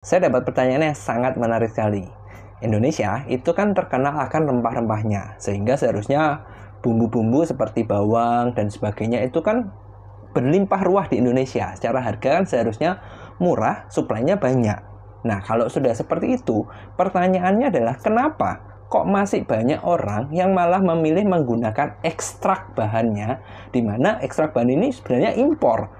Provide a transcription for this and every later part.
Saya dapat pertanyaan yang sangat menarik sekali. Indonesia itu kan terkenal akan rempah-rempahnya, sehingga seharusnya bumbu-bumbu seperti bawang dan sebagainya itu kan berlimpah ruah di Indonesia. Secara harga kan seharusnya murah, suplainya banyak. Nah, kalau sudah seperti itu, pertanyaannya adalah kenapa kok masih banyak orang yang malah memilih menggunakan ekstrak bahannya, di mana ekstrak bahan ini sebenarnya impor.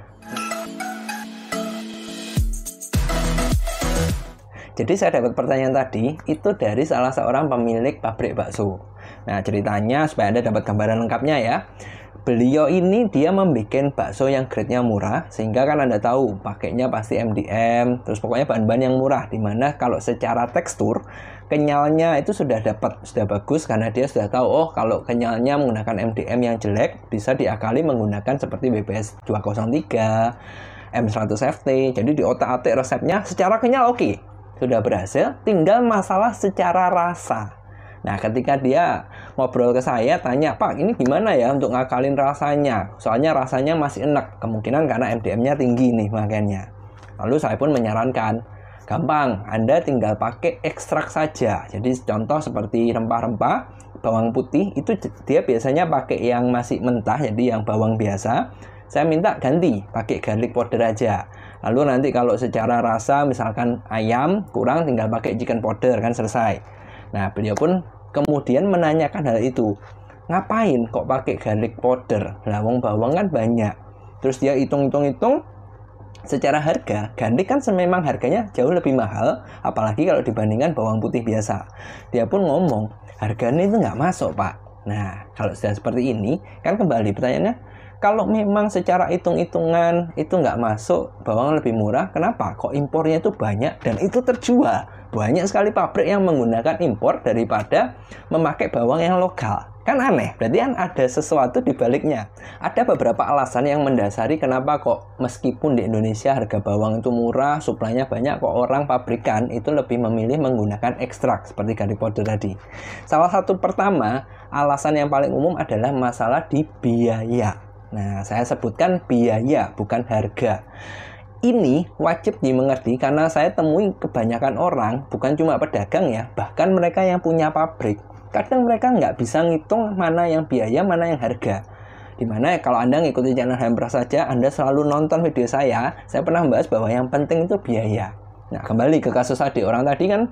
Jadi saya dapat pertanyaan tadi itu dari salah seorang pemilik pabrik bakso. Nah, ceritanya supaya Anda dapat gambaran lengkapnya ya. Beliau ini dia membuat bakso yang grade-nya murah, sehingga kan Anda tahu pakainya pasti MDM, terus pokoknya bahan-bahan yang murah, dimana kalau secara tekstur kenyalnya itu sudah bagus, karena dia sudah tahu oh kalau kenyalnya menggunakan MDM yang jelek bisa diakali menggunakan seperti BPS 203, M100FT. Jadi di otak-atik resepnya secara kenyal oke. Sudah berhasil, tinggal masalah secara rasa. Nah, ketika dia ngobrol ke saya, tanya, Pak, ini gimana ya untuk ngakalin rasanya? Soalnya rasanya masih enak, kemungkinan karena MDM-nya tinggi nih makanya. Lalu saya pun menyarankan, gampang, Anda tinggal pakai ekstrak saja. Jadi contoh seperti rempah-rempah, bawang putih, itu dia biasanya pakai yang masih mentah, jadi yang bawang biasa. Saya minta ganti, pakai garlic powder aja. Lalu nanti kalau secara rasa misalkan ayam kurang tinggal pakai chicken powder kan selesai. Nah, beliau pun kemudian menanyakan hal itu. Ngapain kok pakai garlic powder? Lah wong bawang kan banyak. Terus dia hitung-hitung secara harga, garlic kan memang harganya jauh lebih mahal, apalagi kalau dibandingkan bawang putih biasa. Dia pun ngomong, harganya itu nggak masuk, Pak. Nah, kalau sudah seperti ini, kan kembali pertanyaannya, kalau memang secara hitung-hitungan itu nggak masuk, bawang lebih murah, kenapa? Kok impornya itu banyak dan itu terjual? Banyak sekali pabrik yang menggunakan impor daripada memakai bawang yang lokal. Kan aneh, berarti kan ada sesuatu di baliknya. Ada beberapa alasan yang mendasari kenapa kok meskipun di Indonesia harga bawang itu murah, suplainya banyak, kok orang pabrikan itu lebih memilih menggunakan ekstrak seperti garlic powder tadi. Salah satu pertama, alasan yang paling umum adalah masalah di biaya. Nah, saya sebutkan biaya, bukan harga. Ini wajib dimengerti karena saya temui kebanyakan orang, bukan cuma pedagang ya, bahkan mereka yang punya pabrik. Kadang mereka nggak bisa ngitung mana yang biaya, mana yang harga. Dimana kalau Anda ngikuti channel Hempras saja, Anda selalu nonton video saya pernah membahas bahwa yang penting itu biaya. Nah, kembali ke kasus adik orang tadi kan,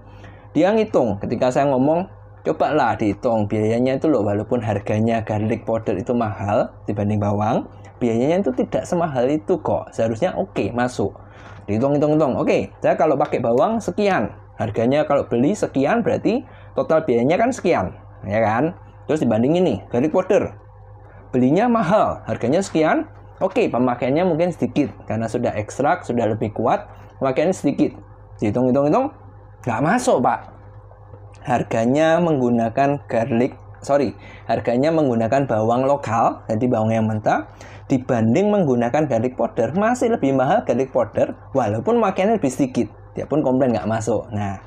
dia ngitung ketika saya ngomong, cobalah dihitung biayanya itu loh, walaupun harganya garlic powder itu mahal dibanding bawang, biayanya itu tidak semahal itu kok. Seharusnya oke, masuk. Dihitung-hitung. Oke, saya kalau pakai bawang sekian. Harganya kalau beli sekian berarti total biayanya kan sekian, ya kan? Terus dibandingin nih, garlic powder. Belinya mahal, harganya sekian. Oke, pemakaiannya mungkin sedikit karena sudah ekstrak, sudah lebih kuat, pemakaiannya sedikit. Dihitung-hitung, nggak masuk, Pak. Harganya menggunakan harganya menggunakan bawang lokal, jadi bawang yang mentah, dibanding menggunakan garlic powder, masih lebih mahal garlic powder, walaupun makaiannya lebih sedikit. Dia pun komplain nggak masuk. Nah,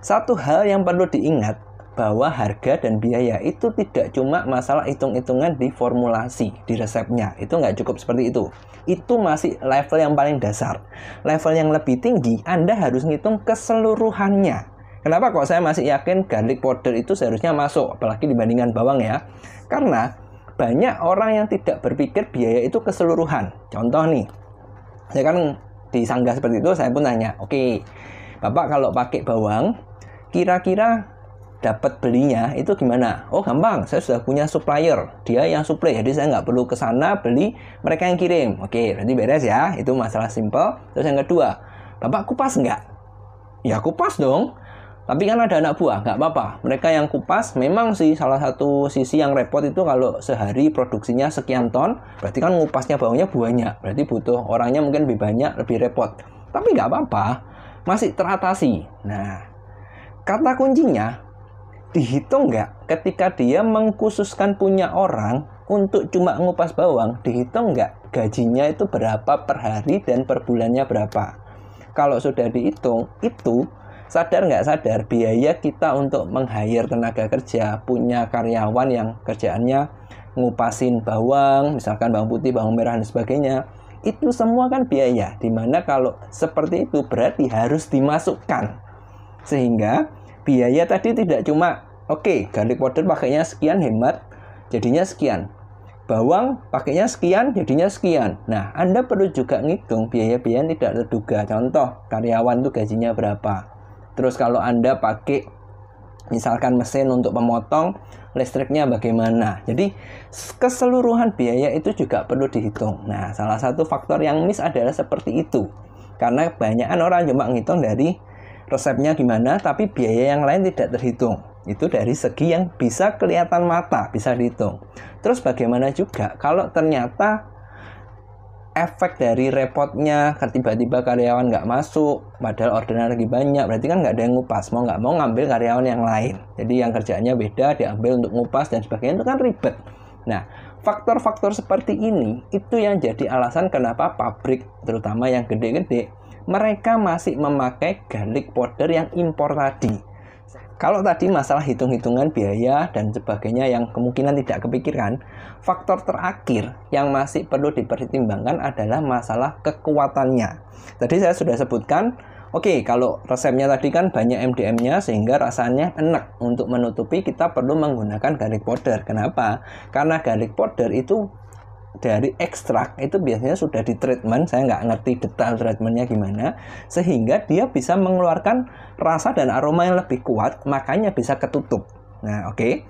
satu hal yang perlu diingat, bahwa harga dan biaya itu tidak cuma masalah hitung-hitungan di formulasi, di resepnya. Itu nggak cukup seperti itu. Itu masih level yang paling dasar. Level yang lebih tinggi, Anda harus ngitung keseluruhannya. Kenapa kok saya masih yakin garlic powder itu seharusnya masuk, apalagi dibandingkan bawang ya? Karena banyak orang yang tidak berpikir biaya itu keseluruhan. Contoh nih, saya kan disanggah seperti itu, saya pun tanya, oke, Bapak kalau pakai bawang, kira-kira dapat belinya itu gimana? Oh gampang, saya sudah punya supplier, dia yang supply, jadi saya nggak perlu ke sana beli, mereka yang kirim. Oke, berarti beres ya, itu masalah simple. Terus yang kedua, Bapak kupas nggak? Ya kupas dong. Tapi kan ada anak buah, nggak apa-apa. Mereka yang kupas, memang sih salah satu sisi yang repot itu kalau sehari produksinya sekian ton, berarti kan ngupasnya bawangnya banyak. Berarti butuh orangnya mungkin lebih banyak, lebih repot. Tapi nggak apa-apa, masih teratasi. Nah, kata kuncinya, dihitung nggak ketika dia mengkhususkan punya orang untuk cuma ngupas bawang, dihitung nggak gajinya itu berapa per hari dan per bulannya berapa. Kalau sudah dihitung, itu sadar nggak sadar biaya kita untuk meng-hire tenaga kerja, punya karyawan yang kerjaannya ngupasin bawang, misalkan bawang putih, bawang merah, dan sebagainya, Itu semua kan biaya, dimana kalau seperti itu berarti harus dimasukkan. Sehingga biaya tadi tidak cuma, oke, garlic powder pakainya sekian hemat, jadinya sekian. Bawang pakainya sekian, jadinya sekian. Nah, Anda perlu juga ngitung biaya-biaya tidak terduga. Contoh, karyawan tuh gajinya berapa. Terus kalau Anda pakai misalkan mesin untuk pemotong, listriknya bagaimana. Jadi keseluruhan biaya itu juga perlu dihitung. Nah, salah satu faktor yang miss adalah seperti itu. Karena kebanyakan orang cuma ngitung dari resepnya gimana, tapi biaya yang lain tidak terhitung. Itu dari segi yang bisa kelihatan mata, bisa dihitung. Terus bagaimana juga kalau ternyata efek dari repotnya, tiba-tiba karyawan nggak masuk, padahal orderan lagi banyak, berarti kan nggak ada yang ngupas, mau nggak mau ngambil karyawan yang lain. Jadi yang kerjaannya beda, diambil untuk ngupas dan sebagainya, itu kan ribet. Nah, faktor-faktor seperti ini, itu yang jadi alasan kenapa pabrik, terutama yang gede-gede, mereka masih memakai garlic powder yang impor tadi. Kalau tadi masalah hitung-hitungan biaya dan sebagainya yang kemungkinan tidak kepikirkan, faktor terakhir yang masih perlu dipertimbangkan adalah masalah kekuatannya. Tadi saya sudah sebutkan, oke, kalau resepnya tadi kan banyak MDM-nya sehingga rasanya enak. Untuk menutupi kita perlu menggunakan garlic powder. Kenapa? Karena garlic powder itu dari ekstrak itu biasanya sudah di treatment, saya nggak ngerti detail treatmentnya gimana, sehingga dia bisa mengeluarkan rasa dan aroma yang lebih kuat, makanya bisa ketutup. Nah, oke.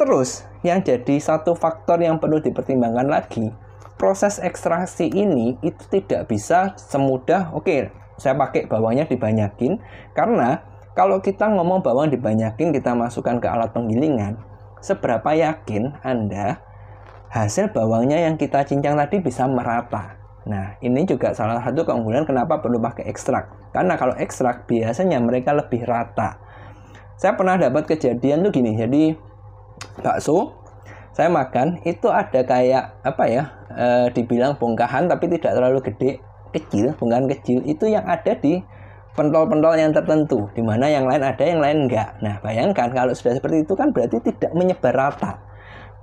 Terus, yang jadi satu faktor yang perlu dipertimbangkan lagi, proses ekstraksi ini itu tidak bisa semudah, oke, saya pakai bawangnya dibanyakin, karena kalau kita ngomong bawang dibanyakin, kita masukkan ke alat penggilingan, seberapa yakin Anda hasil bawangnya yang kita cincang tadi bisa merata. Nah, ini juga salah satu keunggulan kenapa perlu pakai ekstrak. Karena kalau ekstrak biasanya mereka lebih rata. Saya pernah dapat kejadian tuh gini. Jadi bakso saya makan itu ada kayak apa ya? Dibilang bongkahan tapi tidak terlalu gede, kecil, bongkahan kecil itu yang ada di pentol-pentol yang tertentu, di mana yang lain ada, yang lain enggak. Nah, bayangkan kalau sudah seperti itu kan berarti tidak menyebar rata.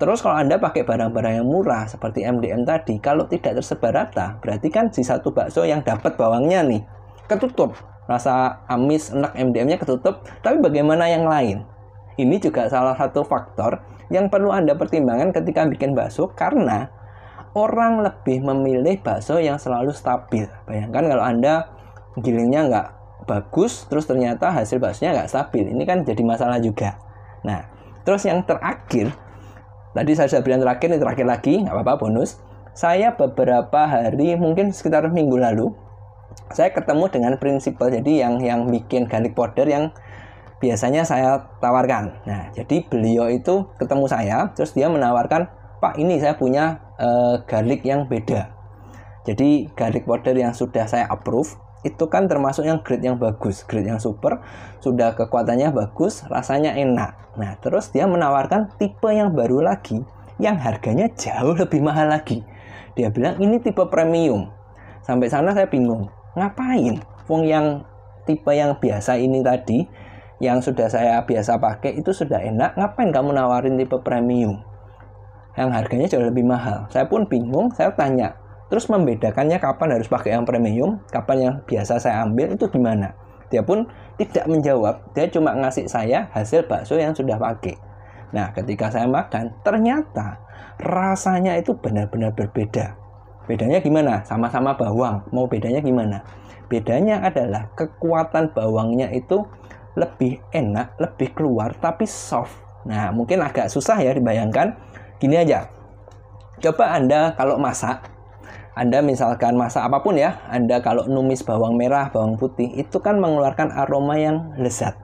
Terus kalau Anda pakai barang-barang yang murah seperti MDM tadi, kalau tidak tersebar rata, berarti kan si satu bakso yang dapat bawangnya nih, ketutup. Rasa amis, enak MDM-nya ketutup, tapi bagaimana yang lain? Ini juga salah satu faktor yang perlu Anda pertimbangkan ketika bikin bakso, karena orang lebih memilih bakso yang selalu stabil. Bayangkan kalau Anda gilingnya nggak bagus, terus ternyata hasil baksonya nggak stabil. Ini kan jadi masalah juga. Nah, terus yang terakhir, tadi saya sudah bilang terakhir, ini terakhir lagi, nggak apa-apa, bonus. Saya beberapa hari, mungkin sekitar minggu lalu, saya ketemu dengan prinsipal, jadi yang bikin garlic powder yang biasanya saya tawarkan. Nah, jadi beliau itu ketemu saya, terus dia menawarkan, Pak, ini saya punya garlic yang beda. Jadi garlic powder yang sudah saya approve, itu kan termasuk yang grade yang bagus, grade yang super, sudah kekuatannya bagus, rasanya enak. Nah, terus dia menawarkan tipe yang baru lagi, yang harganya jauh lebih mahal lagi. Dia bilang ini tipe premium. Sampai sana saya bingung, ngapain? Wong yang tipe yang biasa ini tadi, yang sudah saya biasa pakai itu sudah enak, ngapain kamu nawarin tipe premium? Yang harganya jauh lebih mahal. Saya pun bingung, saya tanya, terus membedakannya kapan harus pakai yang premium, kapan yang biasa saya ambil, itu gimana? Dia pun tidak menjawab, dia cuma ngasih saya hasil bakso yang sudah pakai. Nah, ketika saya makan, ternyata rasanya itu benar-benar berbeda. Bedanya gimana? Sama-sama bawang, mau bedanya gimana? Bedanya adalah kekuatan bawangnya itu lebih enak, lebih keluar, tapi soft. Nah, mungkin agak susah ya dibayangkan. Gini aja, coba Anda kalau masak, Anda misalkan masak apapun ya, Anda kalau numis bawang merah, bawang putih, itu kan mengeluarkan aroma yang lezat.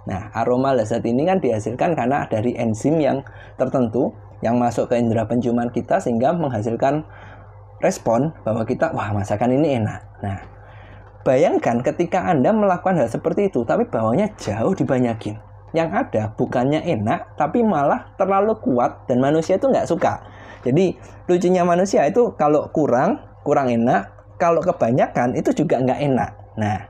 Nah, aroma lezat ini kan dihasilkan karena dari enzim yang tertentu yang masuk ke indera penciuman kita sehingga menghasilkan respon bahwa kita, wah, masakan ini enak. Nah, bayangkan ketika Anda melakukan hal seperti itu, tapi bawangnya jauh dibanyakin. Yang ada bukannya enak, tapi malah terlalu kuat dan manusia itu nggak suka. Jadi lucunya manusia itu kalau kurang enak, kalau kebanyakan itu juga nggak enak. Nah,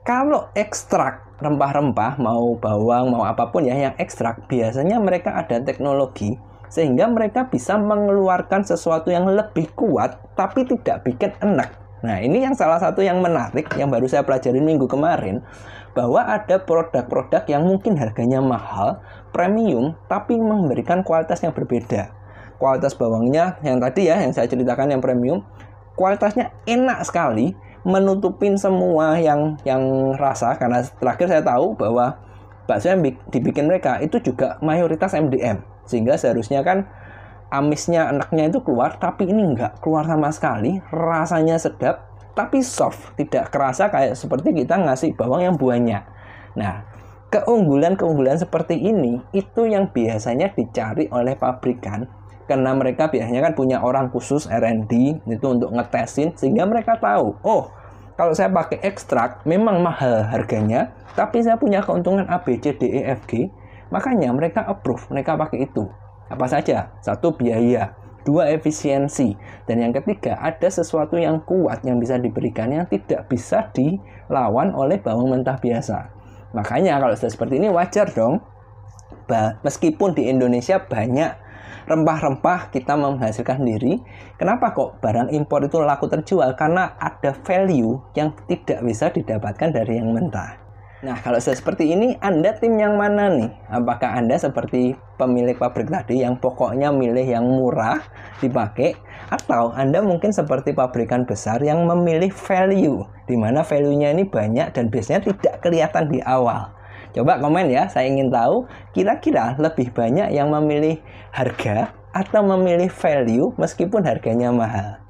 kalau ekstrak rempah-rempah, mau bawang, mau apapun ya, yang ekstrak, biasanya mereka ada teknologi sehingga mereka bisa mengeluarkan sesuatu yang lebih kuat tapi tidak bikin enak. Nah, ini yang salah satu yang menarik yang baru saya pelajari minggu kemarin, bahwa ada produk-produk yang mungkin harganya mahal, premium, tapi memberikan kualitas yang berbeda. Kualitas bawangnya yang tadi ya, yang saya ceritakan yang premium, kualitasnya enak sekali, menutupin semua yang rasa, karena terakhir saya tahu bahwa bakso yang dibikin mereka itu juga mayoritas MDM, sehingga seharusnya kan amisnya, enaknya itu keluar, tapi ini enggak keluar sama sekali. Rasanya sedap, tapi soft, tidak kerasa kayak seperti kita ngasih bawang yang banyak. Nah, keunggulan-keunggulan seperti ini itu yang biasanya dicari oleh pabrikan, karena mereka biasanya kan punya orang khusus R&D itu untuk ngetesin, sehingga mereka tahu, oh, kalau saya pakai ekstrak memang mahal harganya, tapi saya punya keuntungan A, B, C, D, E, F, G. Makanya mereka approve, mereka pakai itu. Apa saja? 1, biaya. 2, efisiensi. Dan yang ketiga, ada sesuatu yang kuat yang bisa diberikan yang tidak bisa dilawan oleh bawang mentah biasa. Makanya kalau sudah seperti ini wajar dong. Meskipun di Indonesia banyak rempah-rempah kita menghasilkan sendiri, kenapa kok barang impor itu laku terjual? Karena ada value yang tidak bisa didapatkan dari yang mentah. Nah, kalau sudah seperti ini, Anda tim yang mana nih? Apakah Anda seperti pemilik pabrik tadi yang pokoknya milih yang murah dipakai? Atau Anda mungkin seperti pabrikan besar yang memilih value, di mana value-nya ini banyak dan biasanya tidak kelihatan di awal? Coba komen ya, saya ingin tahu kira-kira lebih banyak yang memilih harga atau memilih value meskipun harganya mahal.